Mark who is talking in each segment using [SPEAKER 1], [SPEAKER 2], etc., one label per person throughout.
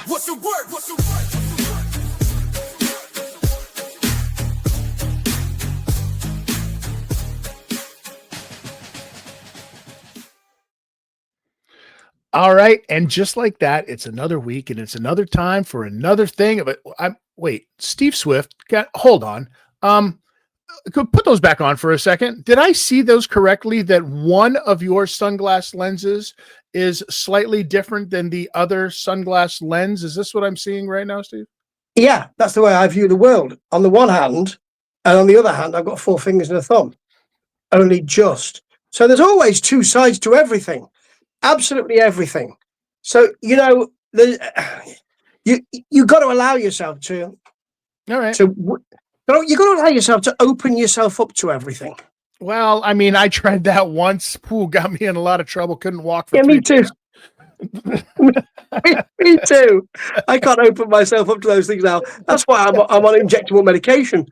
[SPEAKER 1] What's the word? What's the word?
[SPEAKER 2] All right, and just like that, it's another week, and it's another time for another thing. But wait, Steve Swift. Hold on. Could put those back on for a second. Did I see those correctly? That one of your sunglass lenses is slightly different than the other sunglass lens. Is this what I'm seeing right now, Steve?
[SPEAKER 3] Yeah, that's the way I view the world. On the one hand, and on the other hand, I've got 4 fingers and a thumb. Only just. So there's always 2 sides to everything. Absolutely everything. So, you know, you got to allow yourself to.
[SPEAKER 2] All right.
[SPEAKER 3] You got to allow yourself to open yourself up to everything.
[SPEAKER 2] Well, I mean, I tried that once. Ooh, got me in a lot of trouble. Couldn't walk for 3
[SPEAKER 3] me too.
[SPEAKER 2] days.
[SPEAKER 3] me too. I can't open myself up to those things now. That's why I'm on injectable medication.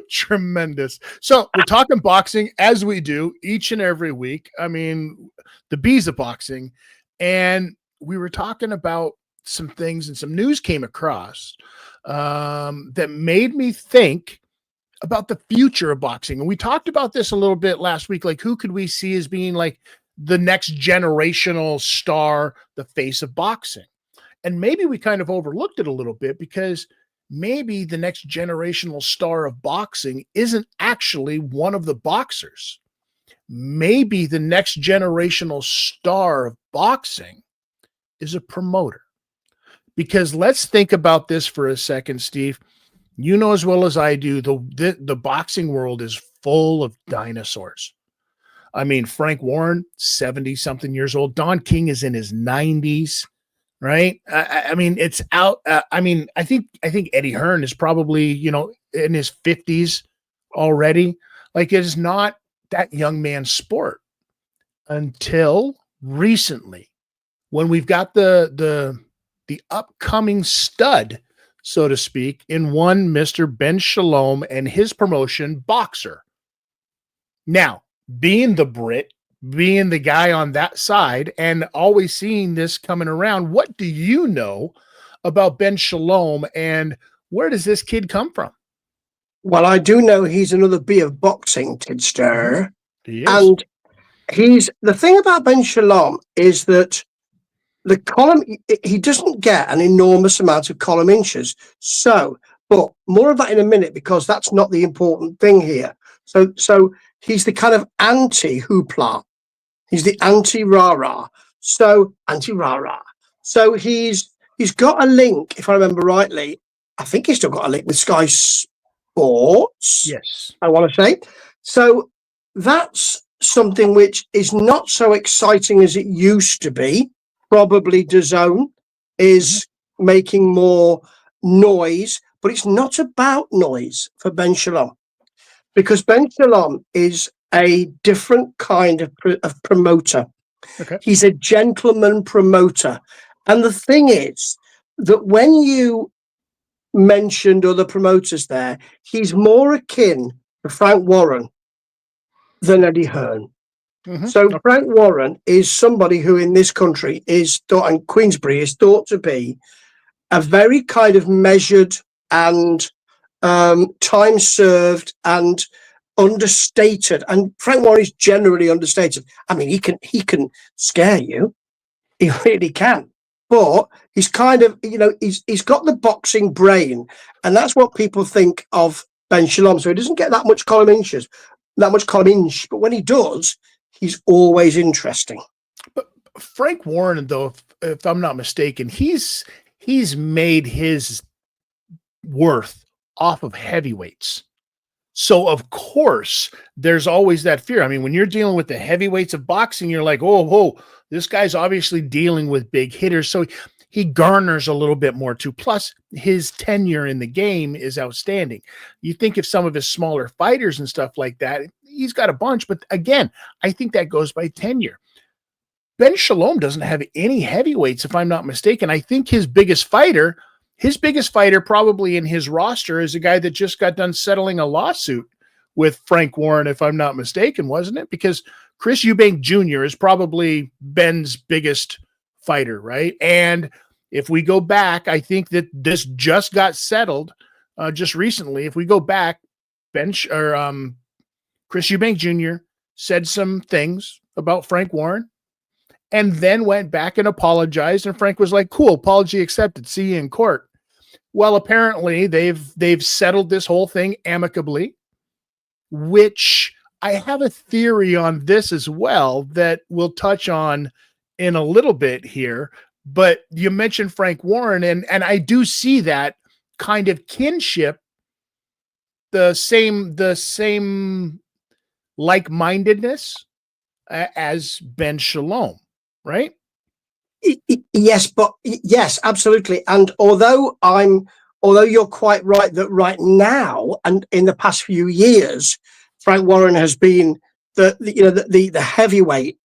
[SPEAKER 2] Tremendous. So we're talking boxing as we do each and every week. I mean, the bees of boxing. And we were talking about some things, and some news came across that made me think about the future of boxing. And we talked about this a little bit last week. Like, who could we see as being like the next generational star, the face of boxing? And maybe we kind of overlooked it a little bit, because maybe the next generational star of boxing isn't actually one of the boxers. Maybe the next generational star of boxing is a promoter. Because let's think about this for a second, Steve. You know as well as I do, the boxing world is full of dinosaurs. I mean, Frank Warren, 70-something years old. Don King is in his 90s. Right. I mean, it's out. I mean, I think Eddie Hearn is probably, you know, in his 50s already. Like, it is not that young man's sport until recently, when we've got the upcoming stud, so to speak, in one Mr. Ben Shalom and his promotion, Boxer. Now, being the Brit, being the guy on that side, and always seeing this coming around, what do you know about Ben Shalom, and where does this kid come from?
[SPEAKER 3] Well, I do know he's another bee of boxing, Tidster.
[SPEAKER 2] He is.
[SPEAKER 3] And the thing about Ben Shalom is that the column, he doesn't get an enormous amount of column inches. So, but more of that in a minute, because that's not the important thing here. So he's the kind of anti-hoopla. He's the anti-rah-rah. So anti-rah-rah. So he's got a link, if I remember rightly. I think he's still got a link with Sky Sports.
[SPEAKER 2] Yes.
[SPEAKER 3] I want to say. So that's something which is not so exciting as it used to be. Probably DAZN is making more noise, but it's not about noise for Ben Shalom, because Ben Shalom is a different kind of promoter.
[SPEAKER 2] Okay.
[SPEAKER 3] He's a gentleman promoter. And the thing is that when you mentioned other promoters there, he's more akin to Frank Warren than Eddie Hearn. So Frank Warren is somebody who in this country is thought, and Queensbury is thought to be a very kind of measured and time served and understated. And Frank Warren is generally understated. I mean, he can scare you. He really can. But he's kind of, you know, he's got the boxing brain, and that's what people think of Ben Shalom. So he doesn't get that much column inch, but when he does, he's always interesting.
[SPEAKER 2] But Frank Warren, though, if I'm not mistaken, he's made his worth off of heavyweights. So of course there's always that fear. I mean, when you're dealing with the heavyweights of boxing, you're like, oh, this guy's obviously dealing with big hitters. So he garners a little bit more too. Plus his tenure in the game is outstanding. You think of some of his smaller fighters and stuff like that, he's got a bunch, but again, I think that goes by tenure. Ben Shalom doesn't have any heavyweights, if I'm not mistaken. I think his biggest fighter his biggest fighter probably in his roster is a guy that just got done settling a lawsuit with Frank Warren, if I'm not mistaken, wasn't it? Because Chris Eubank Jr. is probably Ben's biggest fighter, right? And if we go back, I think that this just got settled just recently. If we go back, Chris Eubank Jr. said some things about Frank Warren and then went back and apologized. And Frank was like, cool, apology accepted. See you in court. Well, apparently they've settled this whole thing amicably, which I have a theory on this as well that we'll touch on in a little bit here. But you mentioned Frank Warren, and I do see that kind of kinship, the same like-mindedness as Ben Shalom, right?
[SPEAKER 3] Yes, yes, absolutely. And although you're quite right that right now and in the past few years, Frank Warren has been the heavyweight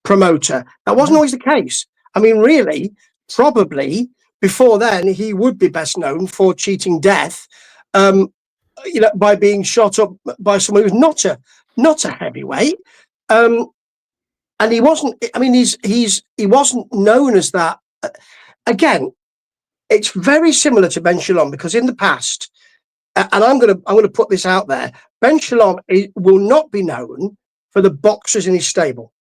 [SPEAKER 3] promoter. That wasn't always the case. I mean, really, probably before then, he would be best known for cheating death, by being shot up by someone who's not a heavyweight. And he wasn't. I mean, he wasn't known as that. Again, it's very similar to Ben Shalom because in the past, and I'm going to put this out there, Ben Shalom will not be known for the boxers in his stable.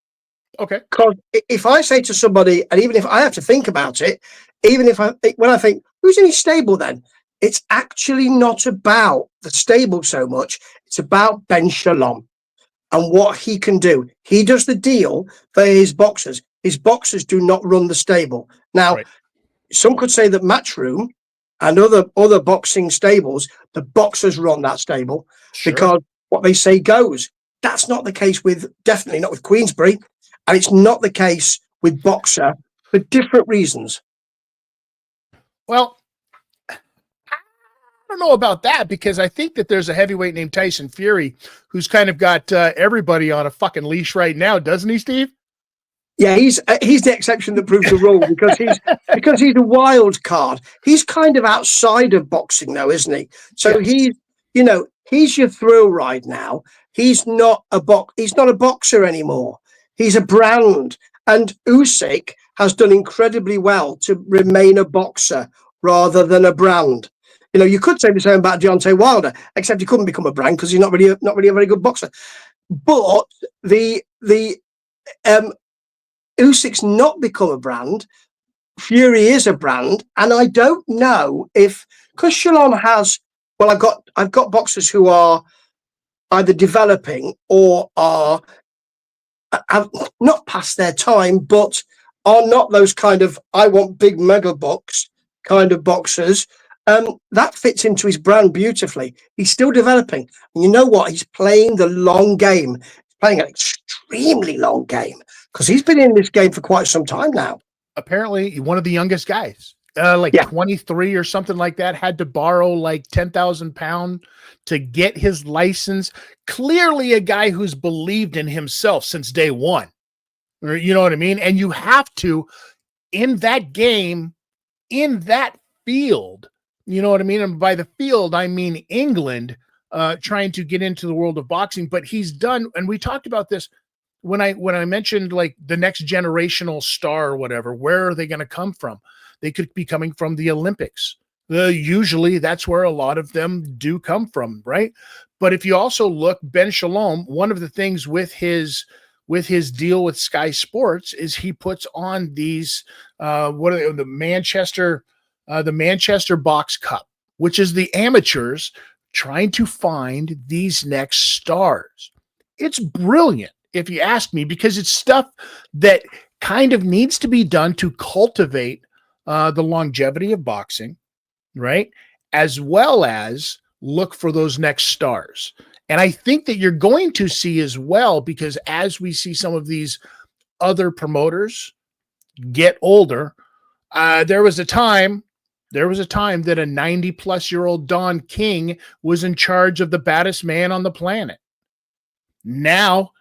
[SPEAKER 2] Okay.
[SPEAKER 3] Because if I say to somebody, and even if I have to think about it, when I think who's in his stable, then it's actually not about the stable so much. It's about Ben Shalom and what he can do. He does the deal for his boxers. His boxers do not run the stable. Now, right. Some could say that Matchroom and other boxing stables, the boxers run that stable because what they say goes. That's not the case definitely not with Queensberry, and it's not the case with Boxer for different reasons.
[SPEAKER 2] Well, I don't know about that because I think that there's a heavyweight named Tyson Fury who's kind of got everybody on a fucking leash right now, doesn't he, Steve?
[SPEAKER 3] Yeah, he's the exception that proves the rule because he's a wild card. He's kind of outside of boxing though, isn't he? So he's your thrill ride now. He's not a boxer anymore. He's a brand. And Usyk has done incredibly well to remain a boxer rather than a brand. You could say the same about Deontay Wilder, except he couldn't become a brand because he's not really a very good boxer. But the Usyk's not become a brand. Fury is a brand, and I don't know if because Shalom has. Well, I've got boxers who are either developing or have not past their time, but are not those kind of I want big mega bucks kind of boxers. That fits into his brand beautifully. He's still developing. And you know what? He's playing the long game. He's playing an extremely long game because he's been in this game for quite some time now.
[SPEAKER 2] Apparently, one of the youngest guys, 23 or something like that, had to borrow like 10,000 pounds to get his license. Clearly a guy who's believed in himself since day one. You know what I mean? And you have to, in that game, in that field, you know what I mean? And by the field, I mean England, trying to get into the world of boxing. But he's done, and we talked about this when I mentioned like the next generational star or whatever. Where are they going to come from? They could be coming from the Olympics. Usually that's where a lot of them do come from, right? But if you also look, Ben Shalom, one of the things with his deal with Sky Sports is he puts on these the Manchester Box Cup, which is the amateurs trying to find these next stars. It's brilliant, if you ask me, because it's stuff that kind of needs to be done to cultivate the longevity of boxing, right? As well as look for those next stars. And I think that you're going to see as well, because as we see some of these other promoters get older, there was a time that a 90-plus-year-old Don King was in charge of the baddest man on the planet. Now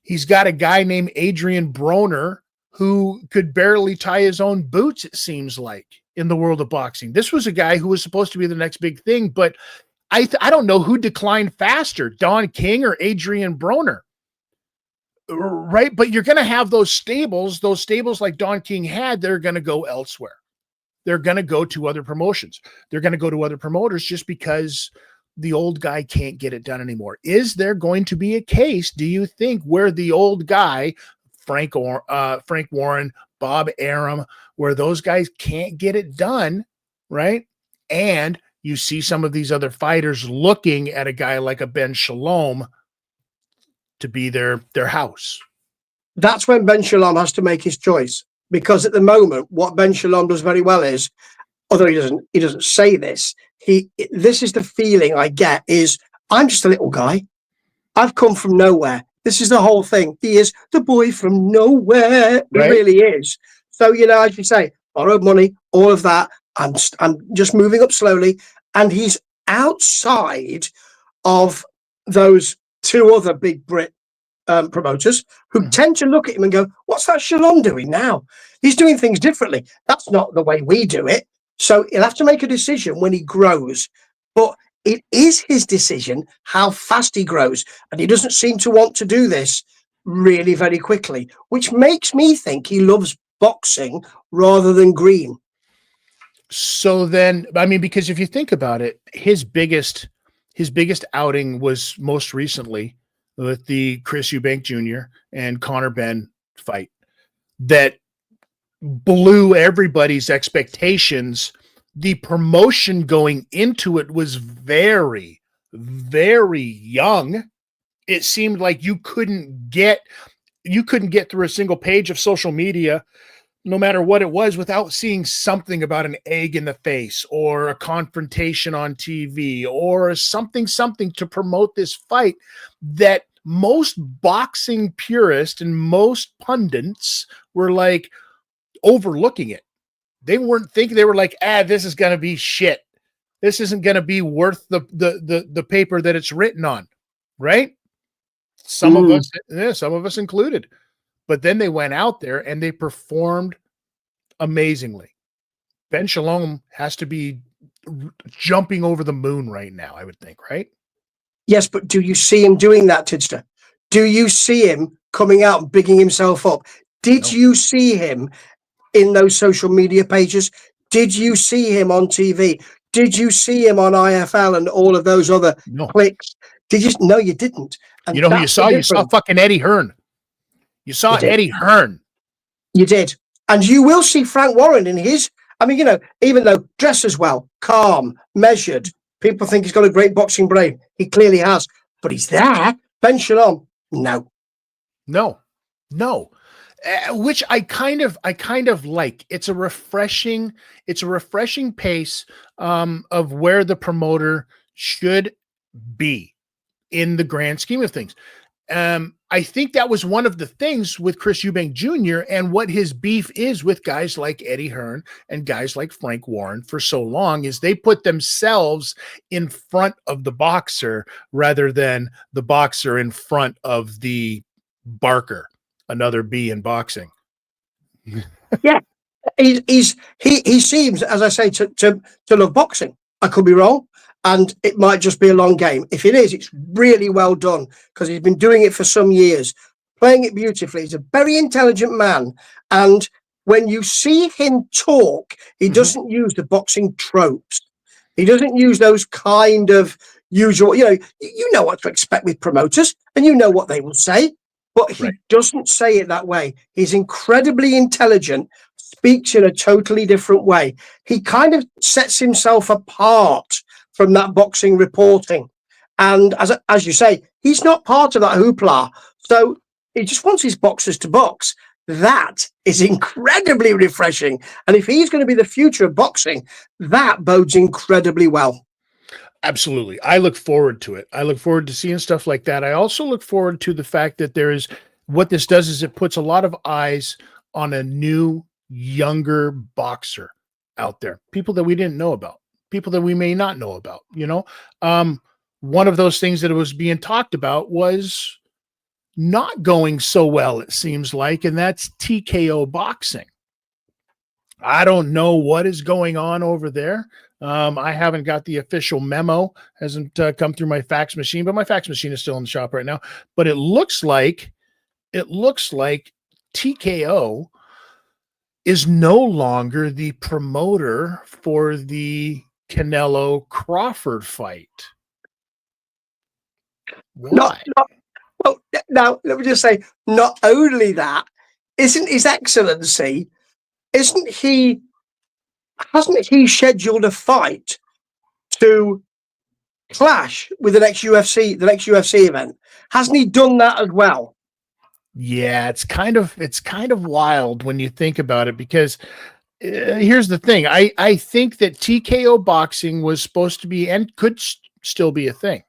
[SPEAKER 2] he's got a guy named Adrian Broner who could barely tie his own boots, it seems like. in the world of boxing. This was a guy who was supposed to be the next big thing, but I don't know who declined faster, Don King or Adrian Broner. Right? But you're going to have those stables like Don King had, they're going to go elsewhere. They're going to go to other promotions. They're going to go to other promoters just because the old guy can't get it done anymore. Is there going to be a case, do you think, where the old guy, Frank Warren, Bob Arum, where those guys can't get it done, right? And you see some of these other fighters looking at a guy like a Ben Shalom to be their house.
[SPEAKER 3] That's when Ben Shalom has to make his choice, because at the moment, what Ben Shalom does very well is, although he doesn't say this, this is the feeling I get is, I'm just a little guy. I've come from nowhere. This is the whole thing. He is the boy from nowhere. Right? He really is. So, as you say, borrowed money, all of that. I'm just moving up slowly. And he's outside of those two other big Brit promoters who tend to look at him and go, what's that Shalom doing now? He's doing things differently. That's not the way we do it. So he'll have to make a decision when he grows. But it is his decision how fast he grows. And he doesn't seem to want to do this really very quickly, which makes me think he loves boxing rather than green.
[SPEAKER 2] So then, I mean, because if you think about it, his biggest outing was most recently with the Chris Eubank Jr. and Conor Benn fight that blew everybody's expectations. The promotion going into it was very, very young. It seemed like you couldn't get through a single page of social media, no matter what it was, without seeing something about an egg in the face or a confrontation on TV or something to promote this fight that most boxing purists and most pundits were like overlooking it. They weren't thinking, they were like, this is going to be shit. This isn't going to be worth the paper that it's written on. Right. Some of us included. But then they went out there and they performed amazingly. Ben Shalom has to be jumping over the moon right now, I would think, right?
[SPEAKER 3] Yes, but do you see him doing that, Tidster? Do you see him coming out and bigging himself up? Did you see him in those social media pages? Did you see him on TV? Did you see him on IFL and all of those other clicks? No, you didn't. And
[SPEAKER 2] you know who you saw? You saw fucking Eddie Hearn. You saw Eddie Hearn.
[SPEAKER 3] You did. And you will see Frank Warren in his, even though dresses well, calm, measured, people think he's got a great boxing brain. He clearly has. But he's there. Ben Shalom, no.
[SPEAKER 2] Which I kind of like. It's a refreshing pace of where the promoter should be in the grand scheme of things. I think that was one of the things with Chris Eubank Jr. and what his beef is with guys like Eddie Hearn and guys like Frank Warren for so long is they put themselves in front of the boxer rather than the boxer in front of the barker, another B in boxing.
[SPEAKER 3] Yeah, he seems, as I say, to love boxing. I could be wrong. And it might just be a long game. If it is, it's really well done because he's been doing it for some years, playing it beautifully. He's a very intelligent man. And when you see him talk, he doesn't use the boxing tropes. He doesn't use those kind of usual, you know what to expect with promoters and you know what they will say, but he doesn't say it that way. He's incredibly intelligent, speaks in a totally different way. He kind of sets himself apart from that boxing reporting. And as you say, he's not part of that hoopla. So he just wants his boxers to box. That is incredibly refreshing. And if he's going to be the future of boxing, that bodes incredibly well.
[SPEAKER 2] Absolutely. I look forward to it. I look forward to seeing stuff like that. I also look forward to the fact that what this does is it puts a lot of eyes on a new, younger boxer out there. People that we didn't know about. People that we may not know about, one of those things that was being talked about was not going so well, it seems like, and that's TKO boxing. I don't know what is going on over there. I haven't got the official memo, hasn't come through my fax machine, but my fax machine is still in the shop right now. But it looks like TKO is no longer the promoter for the Canelo Crawford fight.
[SPEAKER 3] Not,
[SPEAKER 2] Why?
[SPEAKER 3] not well. Now let me just say, not only that, isn't His Excellency? Isn't he? Hasn't he scheduled a fight to clash with the next UFC event? Hasn't he done that as well?
[SPEAKER 2] Yeah, it's kind of wild when you think about it, because here's the thing. I think that TKO boxing was supposed to be and could still be a thing.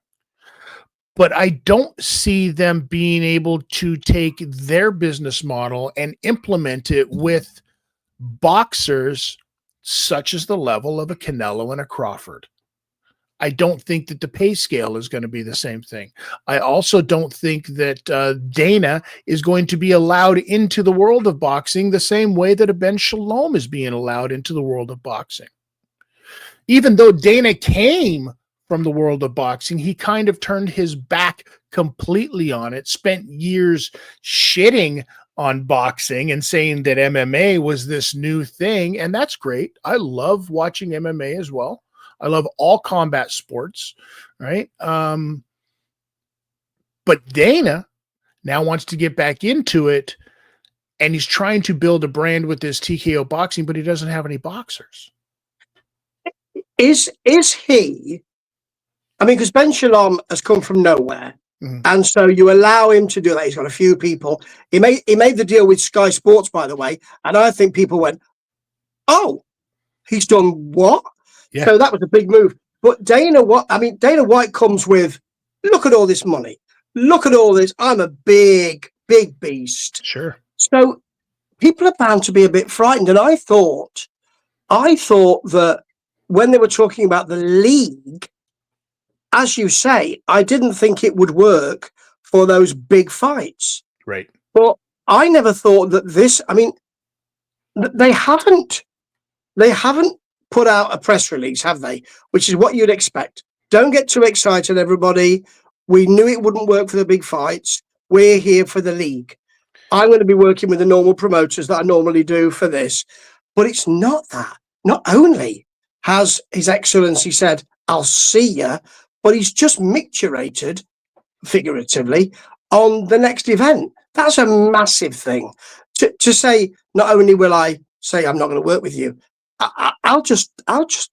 [SPEAKER 2] But I don't see them being able to take their business model and implement it with boxers such as the level of a Canelo and a Crawford. I don't think that the pay scale is going to be the same thing. I also don't think that Dana is going to be allowed into the world of boxing the same way that a Ben Shalom is being allowed into the world of boxing. Even though Dana came from the world of boxing, he kind of turned his back completely on it, spent years shitting on boxing and saying that MMA was this new thing. And that's great. I love watching MMA as well. I love all combat sports, right? But Dana now wants to get back into it, and he's trying to build a brand with this TKO boxing, but he doesn't have any boxers.
[SPEAKER 3] Is he? I mean, because Ben Shalom has come from nowhere, and so you allow him to do that. He's got a few people. He made the deal with Sky Sports, by the way, and I think people went, "Oh, he's done what?"
[SPEAKER 2] Yeah.
[SPEAKER 3] So that was a big move. But Dana White comes with, look at all this money. Look at all this. I'm a big, big beast.
[SPEAKER 2] Sure.
[SPEAKER 3] So people are bound to be a bit frightened. And I thought that when they were talking about the league, as you say, I didn't think it would work for those big fights.
[SPEAKER 2] Right.
[SPEAKER 3] But I never thought that this, I mean, they haven't put out a press release, have they? Which is what you'd expect. Don't get too excited, everybody. We knew it wouldn't work for the big fights. We're here for the league. I'm going to be working with the normal promoters that I normally do for this. But it's not that. Not only has His Excellency said, I'll see you, but he's just micturated, figuratively, on the next event. That's a massive thing. To say, not only will I say I'm not going to work with you, I'll just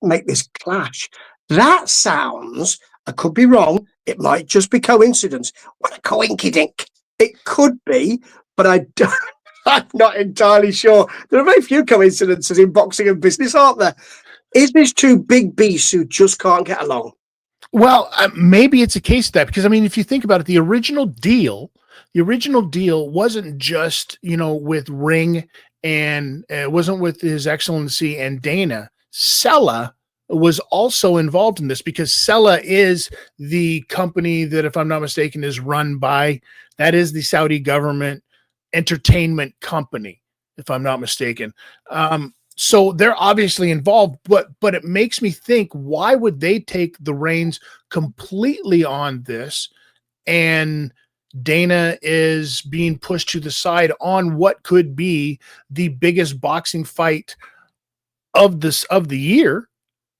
[SPEAKER 3] make this clash. That sounds, I could be wrong. It might just be coincidence. What a coinkydink. It could be, but I'm not entirely sure. There are very few coincidences in boxing and business, aren't there? Is this two big beasts who just can't get along?
[SPEAKER 2] Well, maybe it's a case of that, because I mean, if you think about it, the original deal wasn't just, with Ring, and it wasn't with His Excellency and Dana. Sella was also involved in this, because Sella is the company that, if I'm not mistaken, is run by, that is the Saudi government entertainment company, if I'm not mistaken. So they're obviously involved, but it makes me think, why would they take the reins completely on this? And Dana is being pushed to the side on what could be the biggest boxing fight of the year.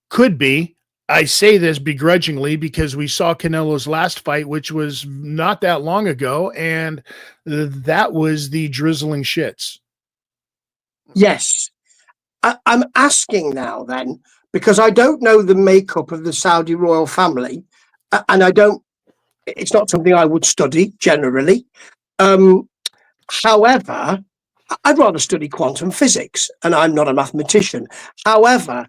[SPEAKER 2] Could be. I say this begrudgingly because we saw Canelo's last fight, which was not that long ago, and that was the drizzling shits.
[SPEAKER 3] Yes. I'm asking now then, because I don't know the makeup of the Saudi royal family, and it's not something I would study generally. However, I'd rather study quantum physics, and I'm not a mathematician. However,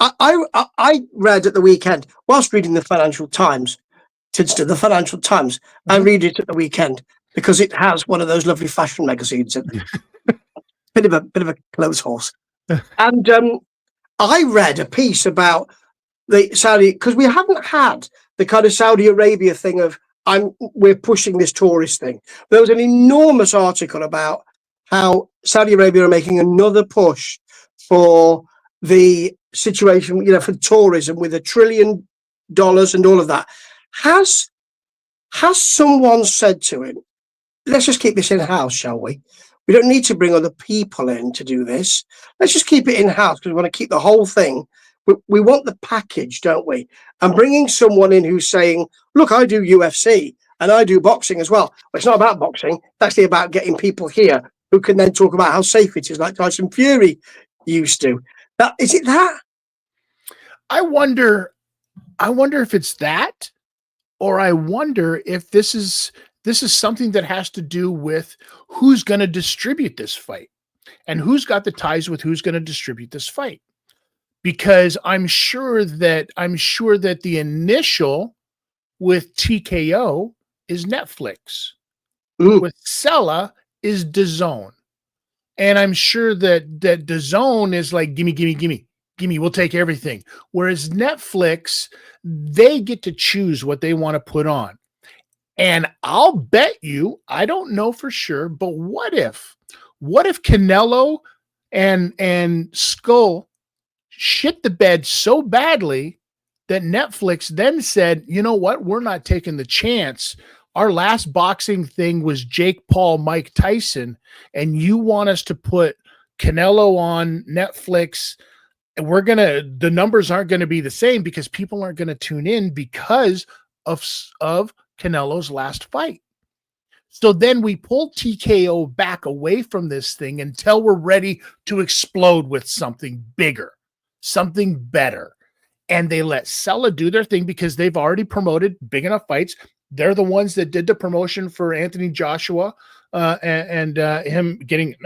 [SPEAKER 3] I read at the weekend, whilst reading the Financial Times, I read it at the weekend because it has one of those lovely fashion magazines. Bit of a clothes horse. And I read a piece about the Saudi, because we haven't had the kind of Saudi Arabia thing of we're pushing this tourist thing. There was an enormous article about how Saudi Arabia are making another push for the situation, for tourism with $1 trillion and all of that. Has someone said to him, let's just keep this in-house, shall we? We don't need to bring other people in to do this. Let's just keep it in-house because we want to keep the whole thing. We want the package, don't we? And bringing someone in who's saying, look, I do UFC and I do boxing as well. But it's not about boxing. It's actually about getting people here who can then talk about how safe it is, like Tyson Fury used to. Is it that?
[SPEAKER 2] I wonder if it's that, or I wonder if this is something that has to do with who's going to distribute this fight and who's got the ties with who's going to distribute this fight. Because I'm sure that the initial with TKO is Netflix. With Sella is DAZN. And I'm sure that DAZN is like, gimme, we'll take everything. Whereas Netflix, they get to choose what they want to put on. And I'll bet you, I don't know for sure, but what if Canelo and Skull shit the bed so badly that Netflix then said, you know what, we're not taking the chance. Our last boxing thing was Jake Paul, Mike Tyson, and you want us to put Canelo on Netflix, and the numbers aren't going to be the same because people aren't going to tune in because of Canelo's last fight. So then we pull TKO back away from this thing until we're ready to explode with something bigger, something better. And they let Sella do their thing because they've already promoted big enough fights. They're the ones that did the promotion for Anthony Joshua and him getting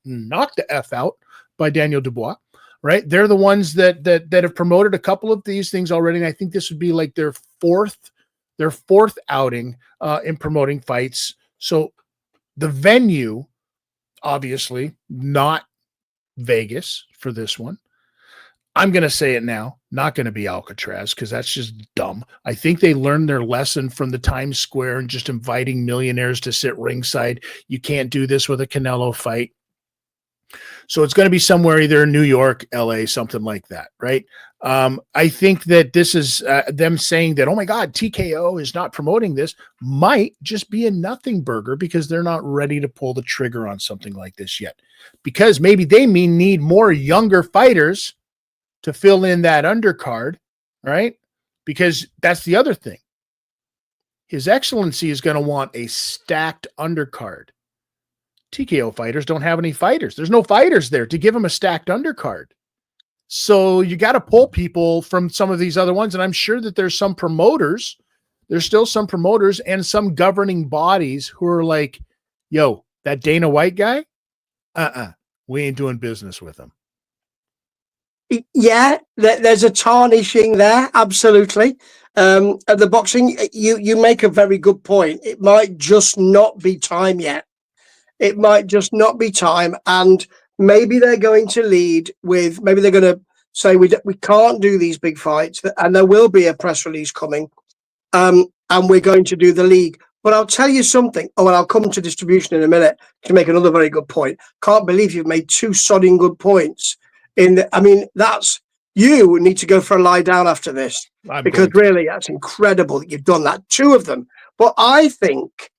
[SPEAKER 2] knocked the F out by Daniel Dubois, right? They're the ones that have promoted a couple of these things already. And I think this would be like their fourth outing in promoting fights. So the venue, obviously not Vegas for this one. I'm going to say it now, not going to be Alcatraz because that's just dumb. I think they learned their lesson from the Times Square and just inviting millionaires to sit ringside. You can't do this with a Canelo fight. So it's going to be somewhere either in New York, LA, something like that, right? I think that this is them saying that, oh my God, TKO is not promoting this, might just be a nothing burger because they're not ready to pull the trigger on something like this yet. Because maybe they need more younger fighters to fill in that undercard, right? Because that's the other thing. His Excellency is going to want a stacked undercard. TKO fighters don't have any fighters. There's no fighters there to give him a stacked undercard. So you got to pull people from some of these other ones. And I'm sure that there's some promoters. There's still some promoters and some governing bodies who are like, yo, that Dana White guy, we ain't doing business with him.
[SPEAKER 3] Yeah, there's a tarnishing there, absolutely. At the boxing, you make a very good point. It might just not be time yet. It might just not be time, and maybe they're going to lead with, maybe they're going to say we can't do these big fights, and there will be a press release coming, and we're going to do the league. But I'll tell you something. Oh, and I'll come to distribution in a minute to make another very good point. Can't believe you've made two sodding good points. That's, you need to go for a lie down after this, because really that's incredible that you've done that, two of them. But I think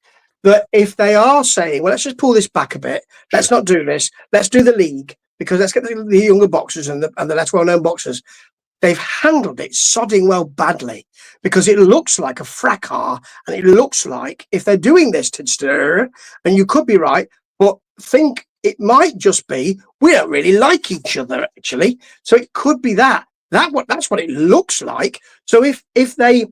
[SPEAKER 3] that if they are saying, well, let's just pull this back a bit, let's not do this, let's do the league, because let's get the younger boxers and the less well-known boxers, they've handled it sodding well badly, because it looks like a fracas, and it looks like if they're doing this to stir, and you could be right, but think it might just be we don't really like each other, actually. So it could be that's what it looks like. So if they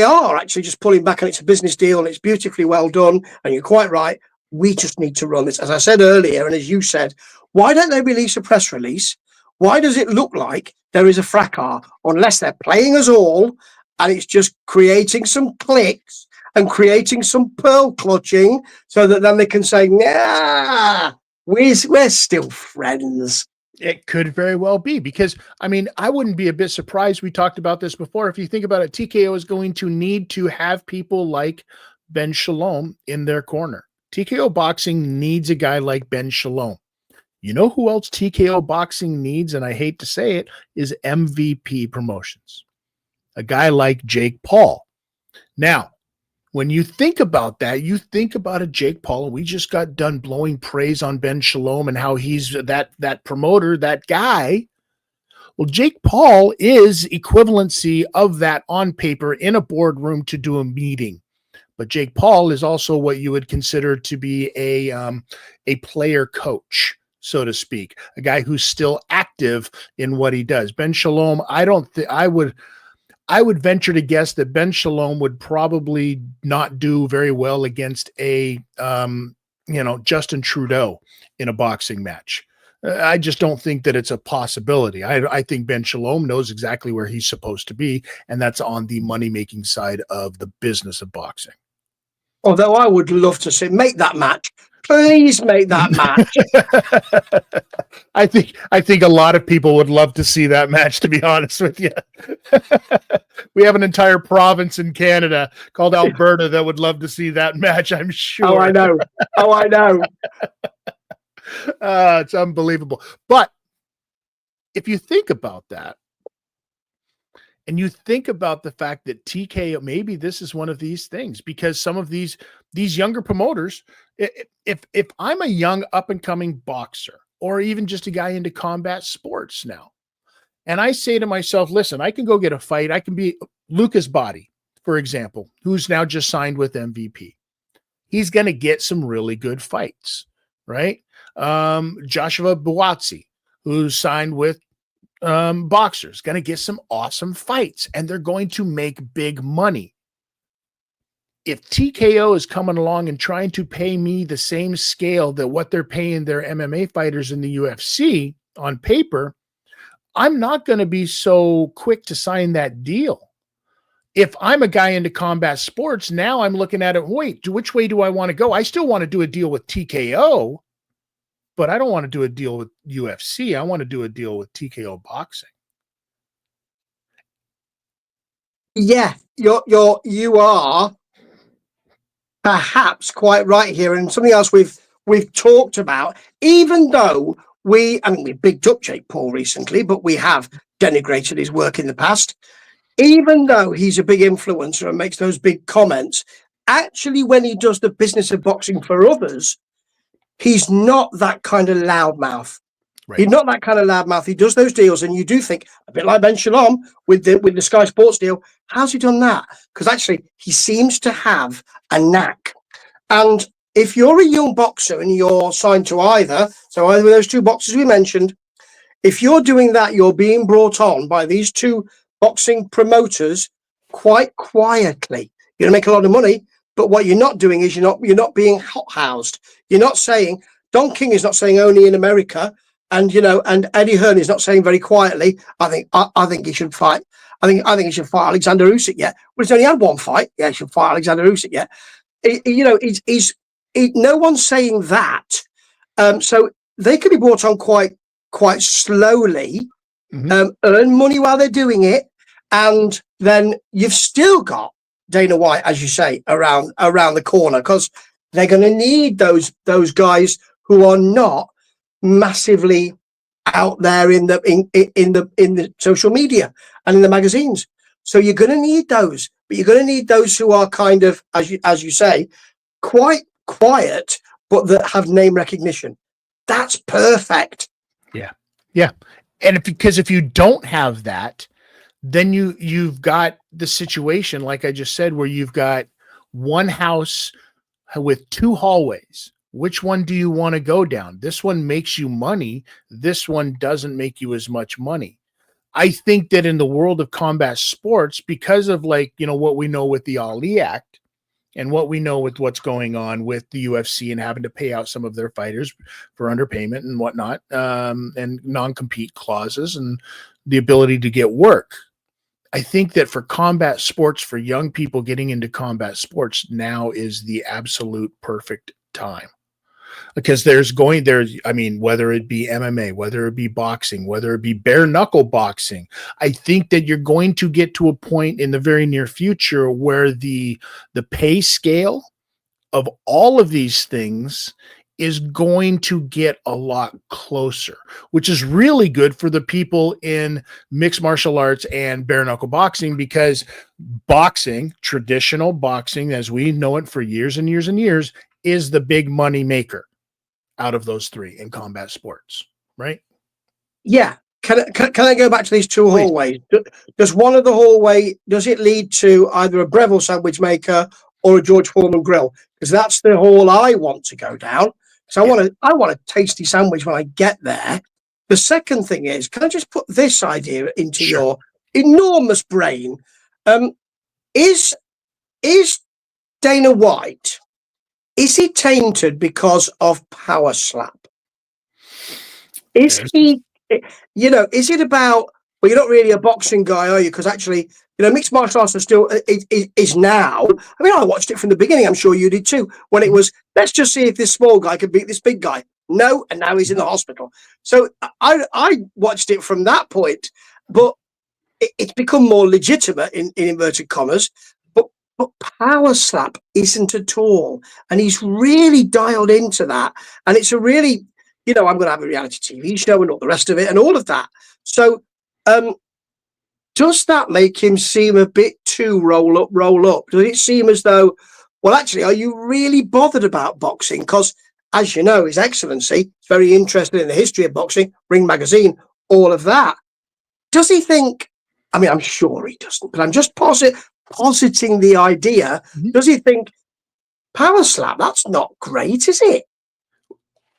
[SPEAKER 3] are actually just pulling back and it's a business deal and it's beautifully well done, and you're quite right, we just need to run this. As I said earlier, and as you said, why don't they release a press release? Why does it look like there is a fracas, unless they're playing us all and it's just creating some clicks and creating some pearl clutching so that then they can say, nah, we're still friends.
[SPEAKER 2] It could very well be, because, I wouldn't be a bit surprised. We talked about this before. If you think about it, TKO is going to need to have people like Ben Shalom in their corner. TKO boxing needs a guy like Ben Shalom. You know who else TKO boxing needs, and I hate to say it, is MVP promotions. A guy like Jake Paul. Now, when you think about that, you think about a Jake Paul, and we just got done blowing praise on Ben Shalom and how he's that promoter, that guy. Well, Jake Paul is equivalency of that on paper in a boardroom to do a meeting. But Jake Paul is also what you would consider to be a player coach, so to speak, a guy who's still active in what he does. Ben Shalom, I would venture to guess that Ben Shalom would probably not do very well against a Justin Trudeau in a boxing match. I just don't think that it's a possibility. I think Ben Shalom knows exactly where he's supposed to be, and that's on the money-making side of the business of boxing.
[SPEAKER 3] Although I would love to see, make that match. Please make that match.
[SPEAKER 2] I think a lot of people would love to see that match, to be honest with you. We have an entire province in Canada called Alberta that would love to see that match, I'm sure.
[SPEAKER 3] Oh, I know.
[SPEAKER 2] It's unbelievable. But if you think about that, and you think about the fact that TKO, maybe this is one of these things, because some of these younger promoters, if I'm a young up and coming boxer, or even just a guy into combat sports now, and I say to myself, listen, I can go get a fight. I can be Lucas Body, for example, who's now just signed with MVP. He's going to get some really good fights, right? Joshua Buatsi, who's signed with boxers, going to get some awesome fights, and they're going to make big money. If TKO is coming along and trying to pay me the same scale that what they're paying their MMA fighters in the UFC on paper, I'm not going to be so quick to sign that deal. If I'm a guy into combat sports, now I'm looking at it, wait, which way do I want to go? I still want to do a deal with TKO, but I don't want to do a deal with UFC. I want to do a deal with TKO boxing.
[SPEAKER 3] Yeah, you are perhaps quite right here, and something else we've talked about. Even though we bigged up Jake Paul recently, but we have denigrated his work in the past. Even though he's a big influencer and makes those big comments, actually, when he does the business of boxing for others, he's not that kind of loudmouth. Right. He's not that kind of loudmouth. He does those deals, and you do think, a bit like Ben Shalom with the Sky Sports deal, how's he done that? Because actually, he seems to have a knack. And if you're a young boxer and you're signed to either of those two boxers we mentioned, if you're doing that, you're being brought on by these two boxing promoters quite quietly. You're going to make a lot of money, but what you're not doing is you're not being hothoused. You're not saying, Don King is not saying only in America, and Eddie Hearn is not saying very quietly, I think he should fight. I think he should fight Alexander Usyk yet. Well, he's only had one fight. Yeah, he should fight Alexander Usyk yet. No one's saying that. So they could be brought on quite slowly, earn money while they're doing it, and then you've still got Dana White, as you say, around the corner, because they're going to need those guys who are not massively out there in the social media and in the magazines. So you're going to need those, but you're going to need those who are kind of, as you say, quite quiet, but that have name recognition. That's perfect.
[SPEAKER 2] Yeah. And because if you don't have that, then you've got the situation, like I just said, where you've got one house with two hallways. Which one do you want to go down? This one makes you money. This one doesn't make you as much money. I think that in the world of combat sports, because of what we know with the Ali Act and what we know with what's going on with the UFC and having to pay out some of their fighters for underpayment and whatnot, and non-compete clauses and the ability to get work. I think that for combat sports, for young people getting into combat sports, now is the absolute perfect time. Because whether it be MMA, whether it be boxing, whether it be bare knuckle boxing, I think that you're going to get to a point in the very near future where the pay scale of all of these things is going to get a lot closer, which is really good for the people in mixed martial arts and bare knuckle boxing, because boxing, traditional boxing, as we know it for years and years and years, is the big money maker out of those three in combat sports, right?
[SPEAKER 3] Yeah. Can I go back to these two hallways? Does one of the hallway, does it lead to either a Breville sandwich maker or a George Foreman grill? Because that's the hall I want to go down. So I want a tasty sandwich when I get there. The second thing is, can I just put this idea into your enormous brain? Is Dana White, is he tainted because of Power Slap? Is he, is it about, well, you're not really a boxing guy, are you? Because actually, mixed martial arts are still, is now. I mean, I watched it from the beginning. I'm sure you did too. When it was, let's just see if this small guy could beat this big guy. No, and now he's in the hospital. So I watched it from that point, but it's become more legitimate in inverted commas. But Power Slap isn't at all. And he's really dialed into that. And it's a really, I'm going to have a reality TV show and all the rest of it and all of that. So does that make him seem a bit too roll up? Does it seem as though, well, actually, are you really bothered about boxing? Because, as you know, His Excellency is very interested in the history of boxing, Ring Magazine, all of that. Does he think, I mean, I'm sure he doesn't, but I'm just positing the idea. Does he think Power Slap, that's not great, is it?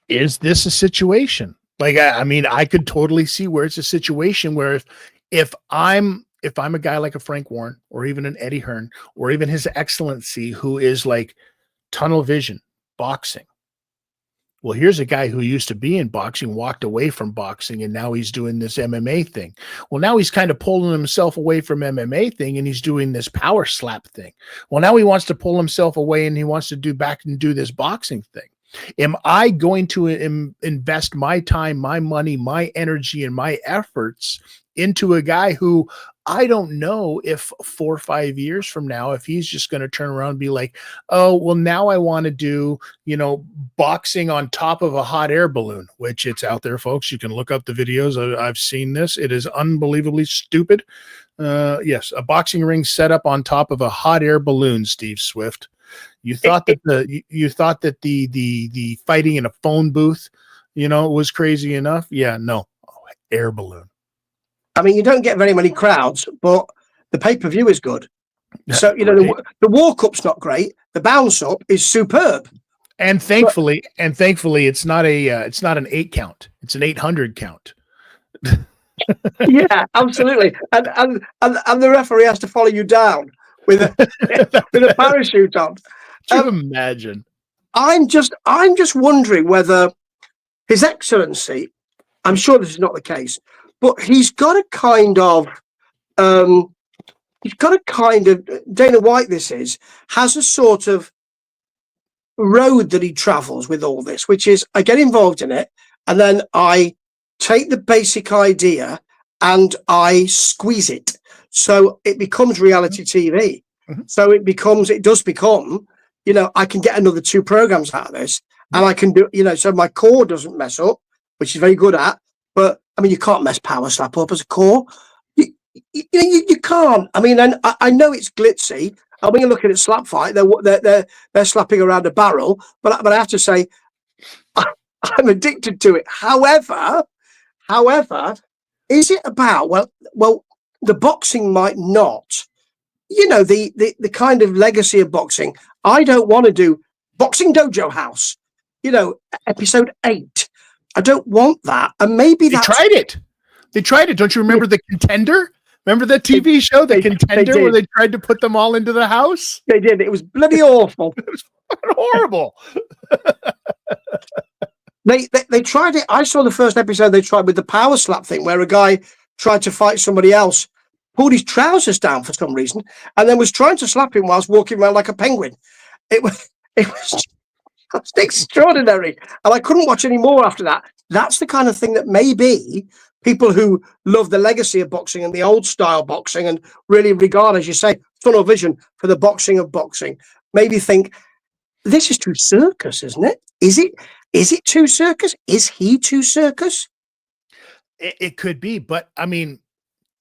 [SPEAKER 2] Is this a situation? Like, I mean, I could totally see where it's a situation where if I'm a guy like a Frank Warren or even an Eddie Hearn or even His Excellency, who is like tunnel vision boxing. Well, here's a guy who used to be in boxing, walked away from boxing, and now he's doing this MMA thing. Well, now he's kind of pulling himself away from MMA thing, and he's doing this Power Slap thing. Well, now he wants to pull himself away, and he wants to do this boxing thing. Am I going to invest my time, my money, my energy, and my efforts into a guy who I don't know if 4 or 5 years from now, if he's just going to turn around and be like, oh, well, now I want to do, boxing on top of a hot air balloon, which it's out there, folks. You can look up the videos. I've seen this. It is unbelievably stupid. Yes, a boxing ring set up on top of a hot air balloon, Steve Swift. You thought that the fighting in a phone booth, was crazy enough? Yeah, no. Air balloon.
[SPEAKER 3] I mean, you don't get very many crowds, but the pay-per-view is good. So, the walk-up's not great. The bounce-up is superb.
[SPEAKER 2] And thankfully, it's not an 8 count. It's an 800 count.
[SPEAKER 3] Yeah, absolutely. And the referee has to follow you down with a parachute on.
[SPEAKER 2] Can you imagine?
[SPEAKER 3] I'm just wondering whether His Excellency, I'm sure this is not the case, but he's got a kind of Dana White, has a sort of road that he travels with all this, which is I get involved in it and then I take the basic idea and I squeeze it. So it becomes reality TV. Mm-hmm. So it does become, I can get another 2 programs out of this and I can do, so my core doesn't mess up, which is very good at. But I mean, you can't mess Power Slap up as a core. You can't. I mean, and I know it's glitzy. And when you're looking at Slap Fight, they're slapping around a barrel. But I have to say, I'm addicted to it. However, is it about well, the boxing might not. The kind of legacy of boxing. I don't want to do Boxing Dojo House. Episode 8. I don't want that. And maybe they tried it. Don't you remember The Contender? Remember the TV show, The Contender, where they tried to put them all into the house? They did. It was bloody awful. It was horrible. They tried it. I saw the first episode they tried with the Power Slap thing, where a guy tried to fight somebody else, pulled his trousers down for some reason, and then was trying to slap him whilst walking around like a penguin. It was extraordinary, and I couldn't watch any more after that. That's the kind of thing that maybe people who love the legacy of boxing and the old style boxing and really regard, as you say, tunnel vision for the boxing of boxing, maybe think this is too circus, isn't it? Is Is it too circus? Is he too circus?
[SPEAKER 2] It could be, but I mean,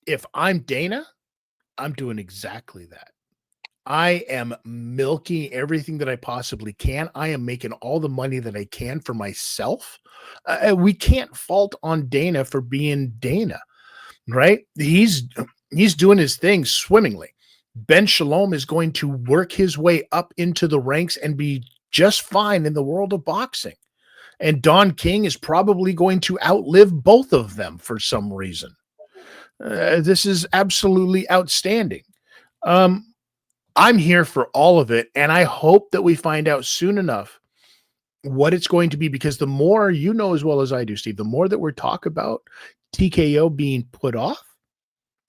[SPEAKER 2] if I'm Dana, I'm doing exactly that. I am milking everything that I possibly can. I am making all the money that I can for myself. We can't fault on Dana for being Dana, right? He's doing his thing swimmingly. Ben Shalom is going to work his way up into the ranks and be just fine in the world of boxing. And Don King is probably going to outlive both of them for some reason. This is absolutely outstanding. I'm here for all of it, and I hope that we find out soon enough what it's going to be, because the more you know as well as I do, Steve, the more that we're talking about TKO being put off,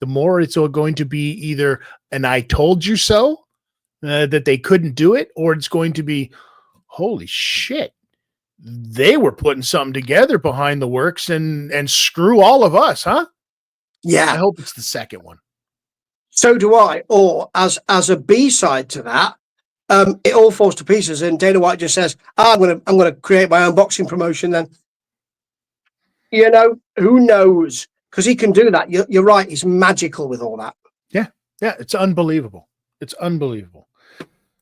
[SPEAKER 2] the more it's going to be either an I told you so, that they couldn't do it, or it's going to be, holy shit, they were putting something together behind the works and screw all of us, huh?
[SPEAKER 3] Yeah.
[SPEAKER 2] I hope it's the second one.
[SPEAKER 3] So do I. Or as a B-side to that, it all falls to pieces, and Dana White just says, I'm gonna create my own boxing promotion. Then, you know, who knows? Because he can do that. You're right. He's magical with all that.
[SPEAKER 2] Yeah, it's unbelievable. It's unbelievable.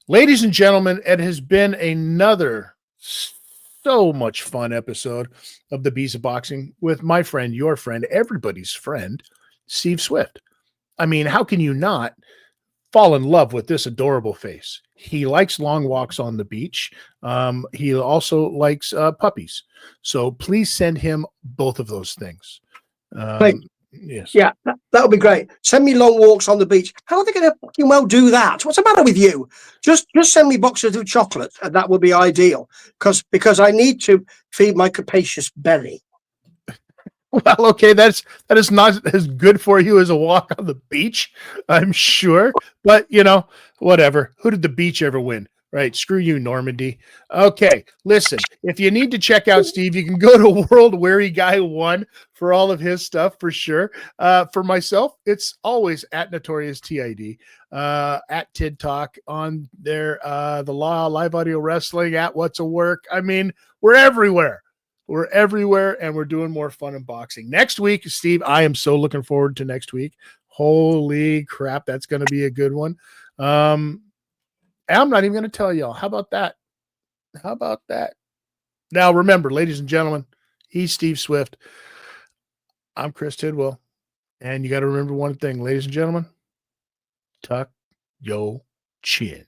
[SPEAKER 2] Ladies and gentlemen, it has been another so much fun episode of the Bees of Boxing with my friend, your friend, everybody's friend, Steve Swift. I mean, how can you not fall in love with this adorable face? He likes long walks on the beach. He also likes puppies. So please send him both of those things. Yes.
[SPEAKER 3] Yeah, that would be great. Send me long walks on the beach. How are they going to fucking well do that? What's the matter with you? Just send me boxes of chocolates, and that would be ideal. Because I need to feed my capacious belly.
[SPEAKER 2] Well, okay, that is not as good for you as a walk on the beach, I'm sure. But you know, whatever. Who did the beach ever win? Right? Screw you, Normandy. Okay, listen. If you need to check out Steve, you can go to World Weary Guy 1 for all of his stuff for sure. For myself, it's always at Notorious TID, at Tid Talk on there, the Law Live Audio Wrestling, at What's a Work. I mean, we're everywhere. We're everywhere, and we're doing more fun in boxing. Next week, Steve, I am so looking forward to next week. Holy crap, that's going to be a good one. I'm not even going to tell y'all. How about that? How about that? Now, remember, ladies and gentlemen, he's Steve Swift. I'm Chris Tidwell. And you got to remember one thing, ladies and gentlemen, tuck your chin.